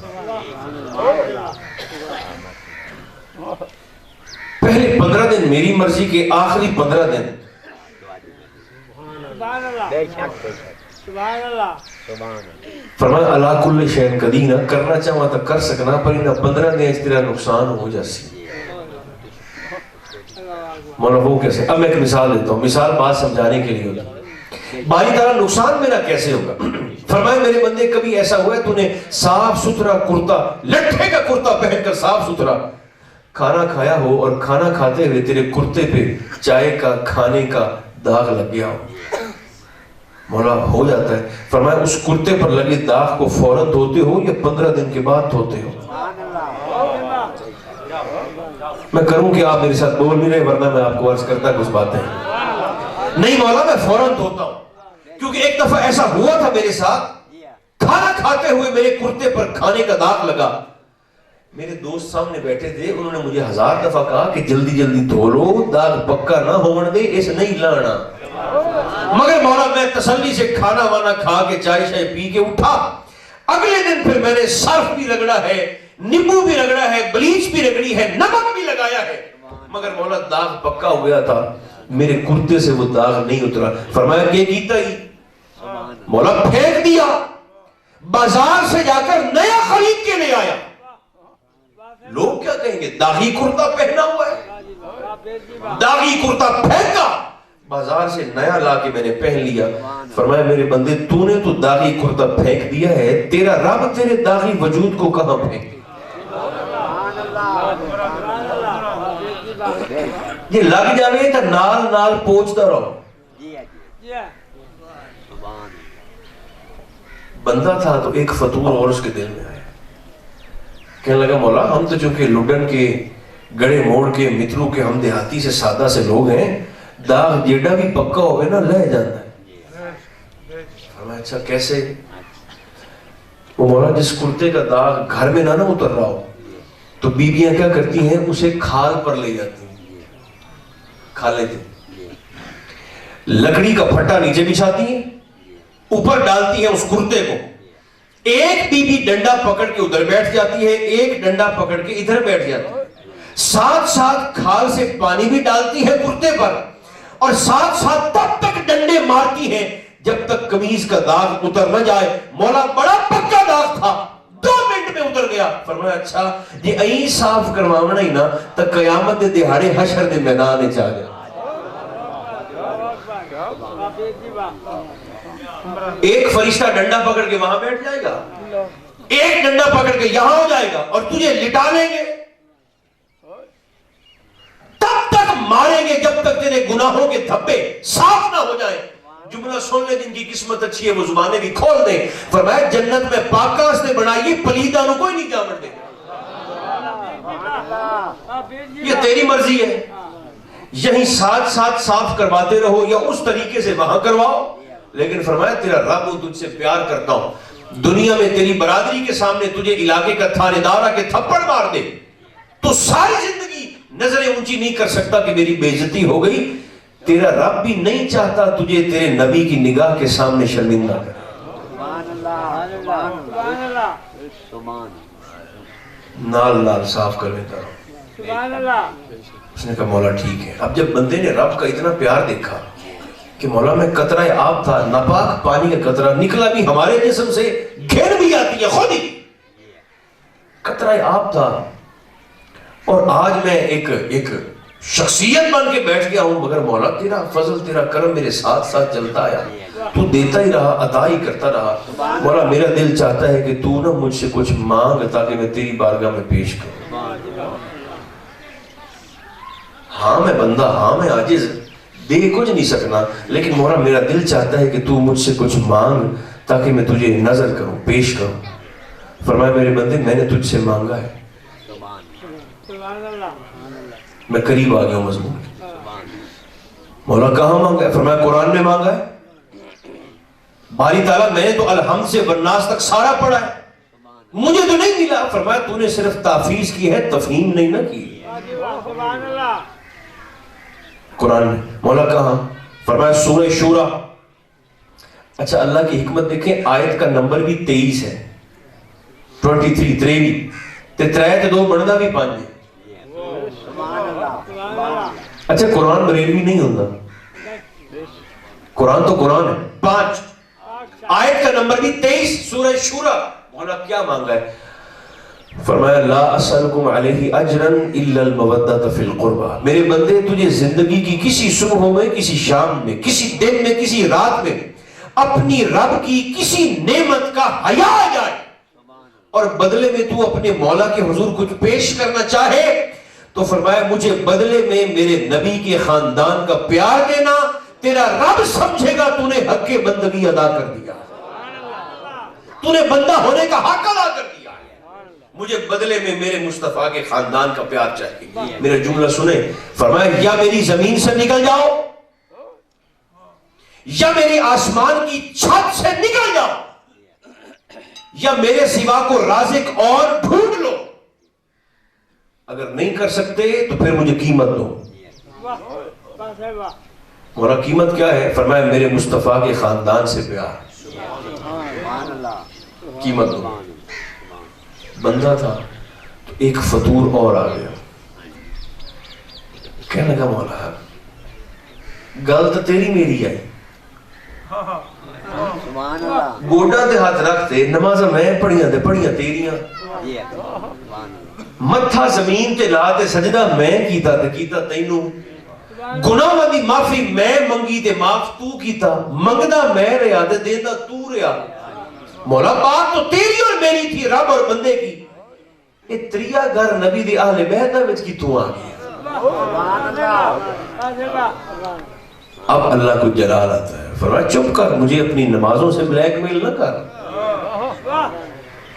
پہلے 15 دن میری مرضی کے, آخری 15 دن فرمایا اللہ کل شین قدیر, کرنا چاہواں تو کر سکنا پر انہاں 15 دن اس طرح نقصان ہو جاسی. مولا وہ کیسے؟ اب میں ایک مثال دیتا ہوں, مثال بات سمجھانے کے لیے ہوتا ہے. باری طرح نقصان میرا کیسے ہوگا؟ فرمایا میرے بندے کبھی ایسا ہوا ہے تو نے صاف ستھرا کرتا, لٹھے کا کرتا پہن کر صاف ستھرا کھانا کھایا ہو اور کھانا کھاتے ہوئے تیرے کرتے پہ چائے کا, کھانے کا داغ لگ گیا ہو؟ مولا ہو جاتا ہے. فرمایا اس کرتے پر لگے داغ کو فوراً دھوتے ہو یا 15 دن کے بعد دھوتے ہو؟ میں کروں کہ آپ میرے ساتھ بول نہیں رہے, ورنہ میں آپ کو عرض کرتا کچھ باتیں. نہیں مولا میں فوراً دھوتا ہوں, کیونکہ ایک دفعہ ایسا ہوا تھا میرے ساتھ, کھانا کھاتے ہوئے میرے کرتے پر کھانے کا داغ لگا. میرے دوست سامنے بیٹھے تھے, انہوں نے مجھے 1000 دفعہ کہا کہ جلدی جلدی دھو لو, داغ پکا نہ ہون دے, اس نہیں لانا. مگر مولا میں تسلی سے کھانا وانا کھا کے چائے شائے پی کے اٹھا. اگلے دن پھر میں نے صرف بھی رگڑا ہے, نیمبو بھی رگڑا ہے, بلیچ بھی رگڑی ہے, نمک بھی لگایا ہے, مگر مولا داغ پکا ہو گیا تھا, میرے کرتے سے وہ داغ نہیں اترا. فرمایا کہ کیتا ہی؟ مولا پھینک دیا, بازار سے جا کر نیا خرید کے لے آیا. لوگ کیا کہیں گے؟ داغی کرتا پہنا ہوا ہے. داغی کرتا پھینکا, بازار سے نیا لا کے میں نے پہن لیا. فرمایا میرے بندے تو نے تو داغی کرتا پھینک دیا ہے, تیرا رب تیرے داغی وجود کو کہاں پھینک؟ یہ لگ جاوے تو نال نال پوچھتا رہو. بندہ تھا تو ایک فطور اور اس کے دل میں آیا, کہنے لگا مولا ہم تو چونکہ لڈن کے, گڑے موڑ کے, مترو کے, ہم دیہاتی سے سادہ سے لوگ ہیں, داغ جیڑا بھی پکا ہوئے نا لہ جاتا ہے. فرمایا اچھا کیسے؟ وہ مولا جس کرتے کا داغ گھر میں نہ اتر رہا ہو تو بیویاں کیا کرتی ہیں, اسے کھال پر لے جاتی ہیں, کھالے تھے, لکڑی کا پھٹا نیچے بچھاتی ہیں, اوپر ڈالتی ہیں اس کرتے کو. ایک بیوی ڈنڈا پکڑ کے ادھر بیٹھ جاتی ہے, ایک ڈنڈا پکڑ کے ادھر بیٹھ جاتی ہے, ساتھ ساتھ کھال سے پانی بھی ڈالتی ہے کرتے پر, اور ساتھ ساتھ تب تک ڈنڈے مارتی ہیں جب تک قمیض کا داغ اتر نہ جائے. مولا بڑا پکا داغ تھا, 2 منٹ میں اتر گیا. فرمایا اچھا یہ این صاف کروانا ہی نا تو قیامت دے دہاڑے حشر دے میدان میں چاہ جائے. ایک فرشتہ ڈنڈا پکڑ کے وہاں بیٹھ جائے گا, ایک ڈنڈا پکڑ کے یہاں ہو جائے گا, اور تجھے لٹا لیں گے, تب تک ماریں گے جب تک تیرے گناہوں کے دھبے صاف نہ ہو جائیں. جملہ سن لے جن کی قسمت اچھی ہے وہ زبانیں بھی کھول دیں. فرمایا جنت میں پاکاز نے بنائی, پلیدہ نو کوئی نہیں جامن دے. یہ تیری مرضی ہے, یہیں ساتھ ساتھ صاف کرواتے رہو یا اس طریقے سے وہاں کرواؤ. لیکن فرمایا تیرا رب تجھ سے پیار کرتا ہوں, دنیا میں تیری برادری کے سامنے تجھے علاقے کا تھانے دار آ کے تھپڑ مار دے تو ساری زندگی نظریں اونچی نہیں کر سکتا کہ میری بے عزتی ہو گئی. تیرا رب بھی نہیں چاہتا تجھے تیرے نبی کی نگاہ کے سامنے شرمندہ کرے. نال نال صاف کر لیتا رہو. اس نے کہا مولا ٹھیک ہے. اب جب بندے نے رب کا اتنا پیار دیکھا کہ مولا میں قطرہ آب تھا, ناپاک پانی کا قطرہ نکلا بھی ہمارے جسم سے, گھن بھی آتی ہے خود ہی, قطرہ آب تھا, اور آج میں ایک شخصیت بن کے بیٹھ گیا ہوں, مگر مولا تیرا فضل تیرا کرم میرے ساتھ ساتھ چلتا آیا, تو دیتا ہی رہا, عطا ہی کرتا رہا. مولا میرا دل چاہتا ہے کہ تو نہ مجھ سے کچھ مانگ تاکہ میں تیری بارگاہ میں پیش کروں. ہاں میں بندہ، ہاں میں عاجز، دے کچھ نہیں سکنا، لیکن مولا میرا دل چاہتا ہے کہ تو مجھ سے کچھ مانگ تاکہ میں تجھے نظر کروں، پیش کروں۔ فرمایا میرے بندے میں نے تجھ سے مانگا ہے، میں قریب آ گیا ہوں مضمون کے۔ مولا کہاں مانگا ہے؟ فرمایا قرآن میں مانگا ہے۔ باری تعالیٰ میں نے تو الحمد سے والناس تک سارا پڑھا ہے، مجھے تو نہیں ملا۔ فرمایا تو نے صرف تحفیظ کی ہے، تفہیم نہیں نہ کی۔ قرآن میں۔ مولا کہاں؟ فرمایا سورہ شورا۔ اچھا اللہ کی حکمت دیکھیں، آیت کا نمبر بھی 23 ہے، 23 23 تے ترے تے دو بندا بھی 5 ہے۔ اچھا قرآن بریلوی نہیں ہوتا، قرآن تو قرآن ہے۔ 5 آیت کا نمبر بھی 23 سورہ شورا۔ مولا کیا مانگا ہے؟ فرمایا لا اسألکم علیہ اجرا الا المودۃ فی القربہ۔ میرے بندے تجھے زندگی کی کسی صبح میں، کسی شام میں، کسی دن میں، کسی رات میں اپنی رب کی کسی نعمت کا حیا آ جائے اور بدلے میں تو اپنے مولا کے حضور کچھ پیش کرنا چاہے تو فرمایا مجھے بدلے میں میرے نبی کے خاندان کا پیار دینا، تیرا رب سمجھے گا تو نے حق بندگی ادا کر دیا، تو نے بندہ ہونے کا حق ادا کر دیا۔ مجھے بدلے میں میرے مصطفیٰ کے خاندان کا پیار چاہیے۔ میرا جملہ سنیں، فرمایا یا میری زمین سے نکل جاؤ یا میری آسمان کی چھت سے نکل جاؤ یا میرے سوا کو رازق اور ڈھونڈ لو، اگر نہیں کر سکتے تو پھر مجھے قیمت دو۔ مولا قیمت کیا ہے؟ فرمایا میرے مصطفیٰ کے خاندان سے پیار، قیمت دو۔ بندہ تھا تو ایک فطور اور آ گیا، کہنے لگا مولا گل تو تیری میری آئی، گوڈا دے ہاتھ رکھتے نمازاں میں پڑھیاں تے پڑھیاں تیریاں، متھا زمین تے لا تے سجدہ میں کیتا تے کیتا تینوں، گناہاں دی معافی میں منگی تے معاف تو کیتا، منگدا میں رہا تے دیندا تو رہا۔ مولا بات تو تیری اور میری تھی، رب اور بندے کی، یہ تریا گھر نبی دی اہل بیت وچ کی تو آ گیا۔ اب اللہ کو جلال آتا ہے، فرمایا چپ کر، مجھے اپنی نمازوں سے بلیک میل نہ کر۔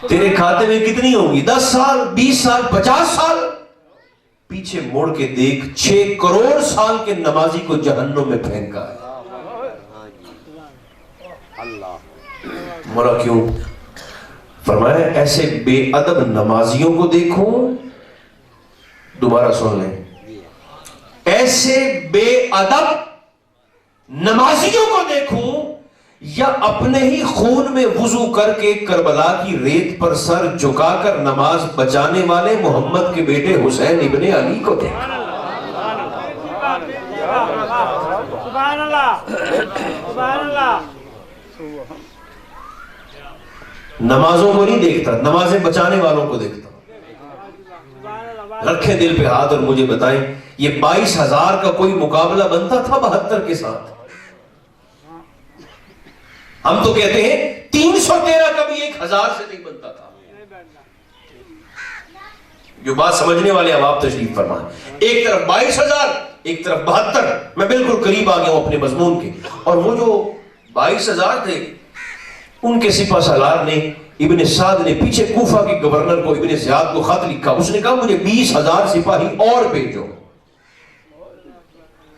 تیرے کھاتے میں کتنی ہوں گی؟ 10 سال، 20 سال، 50 سال؟ پیچھے مڑ کے دیکھ، 6 کروڑ سال کے نمازی کو جہنم میں پھینکا ہے۔ مولا کیوں؟ فرمایا ایسے بے ادب نمازیوں کو دیکھوں، دوبارہ سن لیں، ایسے بے ادب نمازیوں کو دیکھوں یا اپنے ہی خون میں وضو کر کے کربلا کی ریت پر سر جھکا کر نماز بچانے والے محمد کے بیٹے حسین ابن علی کو دیکھا۔ سبحان اللہ، سبحان اللہ۔ نمازوں کو نہیں دیکھتا، نمازیں بچانے والوں کو دیکھتا۔ رکھیں دل پہ ہاتھ اور مجھے بتائیں یہ 22,000 کا کوئی مقابلہ بنتا تھا 72 کے ساتھ؟ ہم تو کہتے ہیں 313 کا بھی 1000 سے نہیں بنتا تھا۔ جو بات سمجھنے والے اب آپ تشریف فرمائیں، ایک طرف 22,000 ایک طرف 72، میں بالکل قریب آ گیا ہوں اپنے مضمون کے۔ اور وہ جو 22,000 تھے ان کے سپہ سالار نے، ابن سعد نے پیچھے کوفہ کے گورنر کو ابن زیاد کو خط لکھا، اس نے کہا مجھے 20,000 سپاہی اور بھیجو۔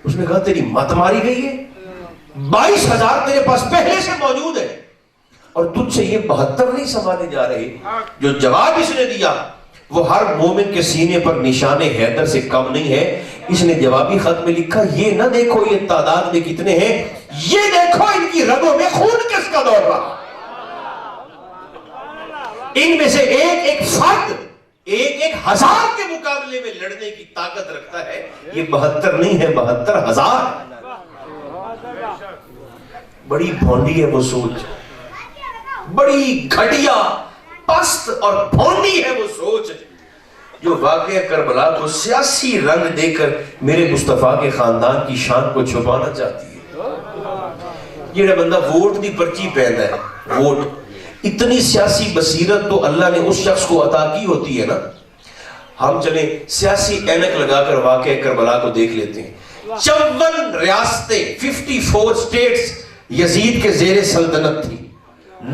اس نے کہا تیری مت ماری گئی ہے، 22,000 تیرے پاس پہلے سے موجود ہے اور تجھ سے یہ 72 نہیں سنبھالے جا رہے۔ جو جواب اس نے دیا وہ ہر مومن کے سینے پر نشان حیدر سے کم نہیں ہے۔ اس نے جوابی خط میں لکھا یہ نہ دیکھو یہ تعداد میں کتنے ہیں، یہ دیکھو ان کی رگوں میں خون کس کا دوڑ رہا۔ ان میں سے ایک ایک فرد 1,000 کے مقابلے میں لڑنے کی طاقت رکھتا ہے۔ یہ 72 نہیں ہے، 72,000۔ بڑی بھونڈی ہے وہ سوچ، بڑی گھٹیا پست اور بھونڈی ہے وہ سوچ جو واقعہ کربلا کو سیاسی رنگ دے کر میرے مصطفیٰ کے خاندان کی شان کو چھپانا چاہتی ہے۔ یہ بندہ ووٹ دی پرچی پہندا ہے، ووٹ، اتنی سیاسی بصیرت تو اللہ نے اس شخص کو عطا کی ہوتی ہے نا۔ ہم چلیں سیاسی اینک لگا کر واقعہ کربلا کو دیکھ لیتے ہیں. 54 ریاستیں 54 اسٹیٹس یزید کے زیر سلطنت تھی.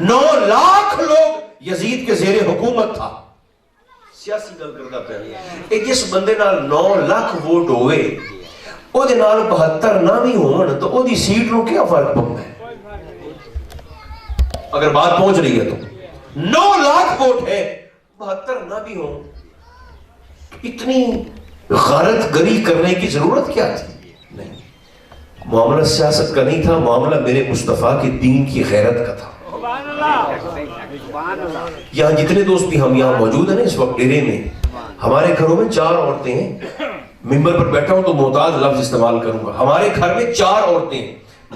9 لاکھ لوگ یزید کے زیر حکومت تھا. سیاسی گل کردا پیا جس بندے نال 9 لاکھ ووٹ ہوئے او دے نال 72 نہ بھی ہون تو او دی سیٹ نو کیا فرق پوندا ہے؟ اگر بات پہنچ رہی ہے تو 9 لاکھ ووٹ ہے 72 نہ بھی ہوں، اتنی غارت گری کرنے کی ضرورت کیا تھی؟ نہیں، معاملہ سیاست کا نہیں تھا، معاملہ میرے مصطفیٰ کے دین کی غیرت کا تھا. یہاں جتنے دوست بھی ہم یہاں موجود ہیں اس وقت ڈیرے میں، ہمارے گھروں میں 4 عورتیں ہیں. ممبر پر بیٹھا ہوں تو محتاط لفظ استعمال کروں گا. ہمارے گھر میں 4 عورتیں ہیں،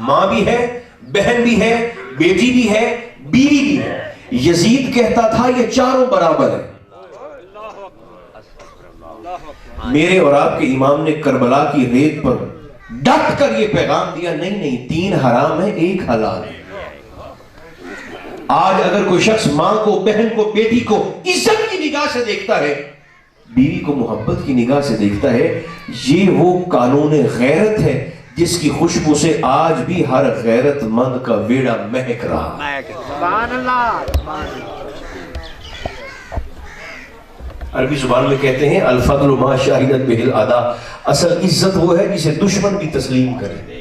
ماں بھی ہے، بہن بھی ہے، بیٹی بھی ہے، بیوی بھی ہے. یزید کہتا تھا یہ چاروں برابر ہے. میرے اور آپ کے امام نے کربلا کی ریت پر ڈٹ کر یہ پیغام دیا، نہیں نہیں 3 حرام ہے 1 حلال ہے. آج اگر کوئی شخص ماں کو، بہن کو، بیٹی کو عزت کی نگاہ سے دیکھتا ہے، بیوی کو محبت کی نگاہ سے دیکھتا ہے، یہ وہ قانون غیرت ہے جس کی خوشبو سے آج بھی ہر غیرت مند کا ویڑا مہک رہا. سبحان اللہ. عربی زبان میں کہتے ہیں الفضل ما شاہدت بہ الاعداء، اصل عزت وہ ہے جسے دشمن بھی تسلیم کرے،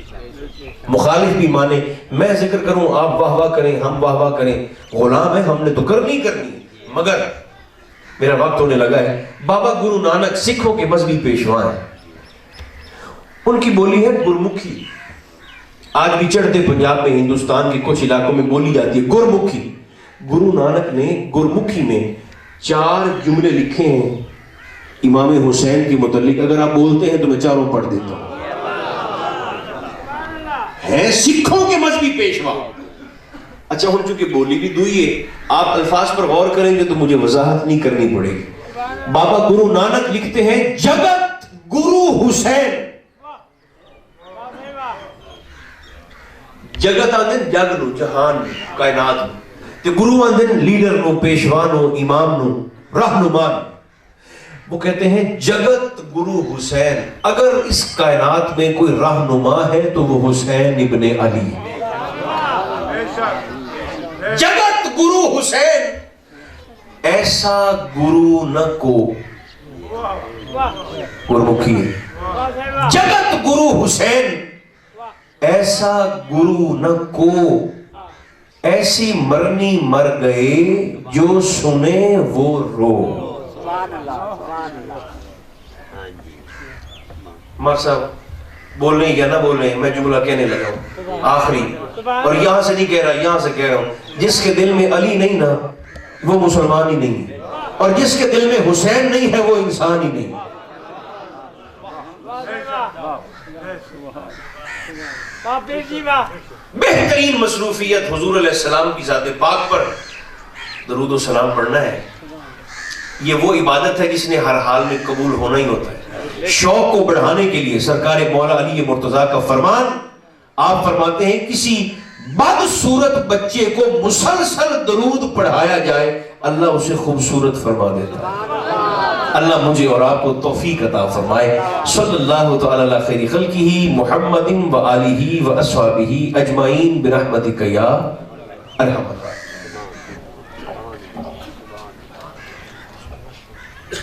مخالف بھی مانے. میں ذکر کروں، آپ واہ واہ کریں، ہم واہ واہ کریں، غلام ہے، ہم نے تو کرنی کرنی. مگر میرا وقت ہونے لگا ہے. بابا گرو نانک سکھوں کے مذہبی پیشوا ہیں. ان کی بولی ہے گرمکھی. آج بھی چڑھتے پنجاب میں، ہندوستان کے کچھ علاقوں میں بولی جاتی ہے گرمکھی. گرو نانک نے گرمکھی میں 4 جملے لکھے ہیں امام حسین کے متعلق. اگر آپ بولتے ہیں تو میں چاروں پڑھ دیتا ہوں. ہے سکھوں کے مذہبی پیشوا. اچھا ہوں چونکہ بولی بھی دوئی ہے، آپ الفاظ پر غور کریں گے تو مجھے وضاحت نہیں کرنی پڑے گی. بابا گرو نانک لکھتے ہیں جگت گرو حسین. جگت آندن جگ نو، جہان نو، کائنات نو، تے گرو آندن لیڈر نو، پیشوا نو، امام نو، رہنما نو. وہ کہتے ہیں جگت گرو حسین. اگر اس کائنات میں کوئی رہنما ہے تو وہ حسین ابن علی. جگت گرو حسین، ایسا گرو نہ کو. گرمکھی ہے. جگت گرو حسین، ایسا گرو نہ کو. ایسی مرنی مر گئے جو سنے وہ رو. ماں صاحب بول رہے ہیں یا نہ بول رہے ہیں، میں جملہ کہنے لگا ہوں آخری، اور یہاں سے نہیں کہہ رہا، یہاں سے کہہ رہا ہوں. جس کے دل میں علی نہیں نا وہ مسلمان ہی نہیں ہے، اور جس کے دل میں حسین نہیں ہے وہ انسان ہی نہیں. بہترین مصروفیت حضور علیہ السلام کی ذات پاک پر درود و سلام پڑھنا ہے. یہ وہ عبادت ہے جس نے ہر حال میں قبول ہونا ہی ہوتا ہے. شوق کو بڑھانے کے لیے سرکار مولا علی مرتضیٰ کا فرمان، آپ فرماتے ہیں کسی بدصورت بچے کو مسلسل درود پڑھایا جائے اللہ اسے خوبصورت فرما دیتا ہے. اللہ مجھے اور آپ کو توفیق عطا فرمائے. صلی اللہ تعالی علی خیر خلقہ محمد و آلہ و اصحابہ اجمعین برحمتک یا ارحم الراحمین.